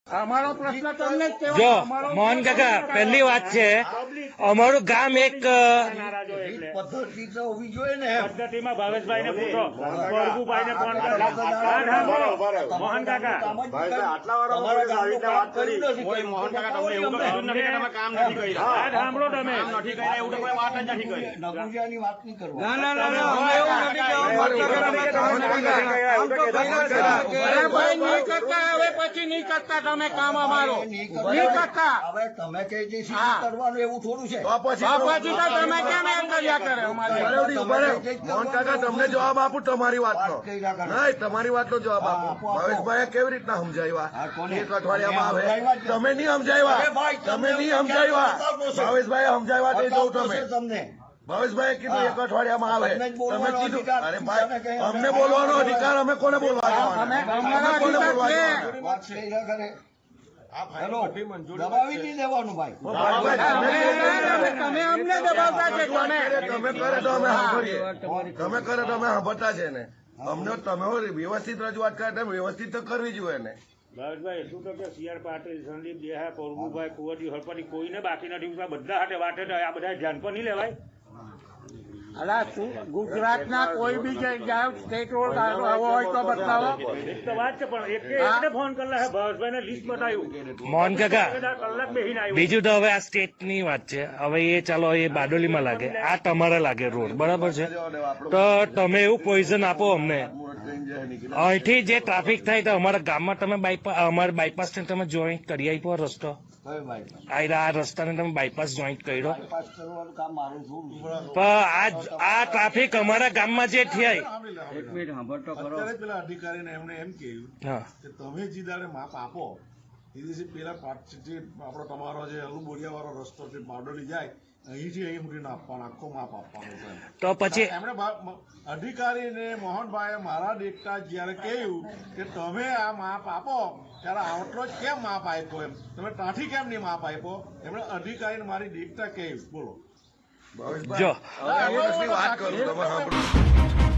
અમારો પ્રશ્ન તમને જ કહેવાનો. જો અમારો મોહન કાકા પહેલી વાત છે, અમારું ગામ એક પદ્ધતિ તો હોવી જોઈએ ને. પદ્ધતિમાં ભાવેશભાઈ ને પૂછો, પ્રભુભાઈ ને ફોન કરો. મોહન કાકા મોહન કાકા તમને એવું કહેતું નથી કે તમે કામ નથી કર્યા. આ સાંભળો તમે. નથી કર્યા એવું તો કોઈ વાત જ નથી કરી. નગુજાની વાત નહીં કરો. ના, ના, ના, ના, અમે એવું નથી કહેવા માંગતા. અરે ભાઈ નહીં કરતા, હવે પછી નહીં કરતા તમે કામ અમારો નહીં કરતા. હવે તમે કે જે હા. કરવાનું એવું થોડું છે. પછી તો તમે કેમ એમ કર્યા કરે અમારે? મોહન કાકા તમને જવાબ આપું તમારી વાતનો. નહીં, તમારી વાતનો જવાબ આપો. ભાવેશભાઈ કેવી રીતના સમજાવ્યા એક અઠવાડિયામાં આવે? તમે નહીં સમજાવ્યા, તમે નહીં સમજાવ્યા. ભાવેશભાઈ સમજાવ્યા તે જોઉં તમે. તમને ભાવેશભાઈ કીધું એક અઠવાડિયામાં આવે. તમે કીધું અરે ભાઈ અમને બોલવાનો અધિકાર, અમે કોને બોલવા દેવાના? અમે કોને બોલવા દેવાના? વાત કર્યા કરે. હેલો, દબાવી નહીં દેવાનું ભાઈ. તમે અમને દબાવતા છે. તમે કરે તો અમે સાંભળીએ, તમે કરે તો અમે સાંભળતા છે ને. અમને તમે વ્યવસ્થિત રજૂઆત કરે તો વ્યવસ્થિત તો કરવી જોઈએ ને. ભાવેશભાઈ એટલું તો કે CR પાટીલ, સંદીપ દેહા, પ્રભુભાઈ, કુંવરજી, હળપતિ કોઈને બાકી નથી. બધા હાથે વાટે આ બધા ધ્યાન પર નહીં લેવાય. અલા તું ગુજરાતના કોઈ બી જગ્યાએ સ્ટેટ રોડ કાઢવો હોય તો બતાવો. એક તો વાત છે, પણ એકને ફોન કરેલા છે, ભાવેશભાઈ ને લિસ્ટ બતાવ્યું. મોહન કાકા કલાક બેસીને આવ્યું. બીજું તો હવે આ સ્ટેટની વાત છે. હવે એ ચાલો એ બારડોલીમાં લાગે, આ તમારે લાગે રોડ, બરાબર છે? તો તમે એવું પોઈઝન આપો અમને. અહીંથી જે ટ્રાફિક થાય તો અમારા ગામમાં તમે અમારા બાયપાસ ને તમે જોઈન્ટ કરી આપ્યો રસ્તો. આ રસ્તાને તમે બાયપાસ જોઈન્ટ કર્યો. પાસ કરવાનું કામ મારું થોડું છે. પણ આ ટ્રાફિક અમારા ગામમાં જે થાય. અત્યારે પેલા અધિકારીને એમણે એમ કહ્યું હા, કે તમે જે દાડે માપ આપો એ દિવસે પેલા જે આપણો તમારો જે અલુબોડિયા વાળો રસ્તો છે બારડોલી જાય અહીંથી અહીં સુધી ના આપવાનો, આખો માપ આપવાનો છે. તો પછી એમણે અધિકારીને મોહનભાઈએ મારા દેખતા જયારે કહ્યું કે તમે આ માપ આપો ત્યારે આટલો જ કેમ માપ આપ્યો, એમ તમે ત્યાંથી કેમ નહીં માપ આપ્યો, એમણે અધિકારીને મારી દેખતા કહ્યું. બોલો જો વાત કરું તમે સાંભળો.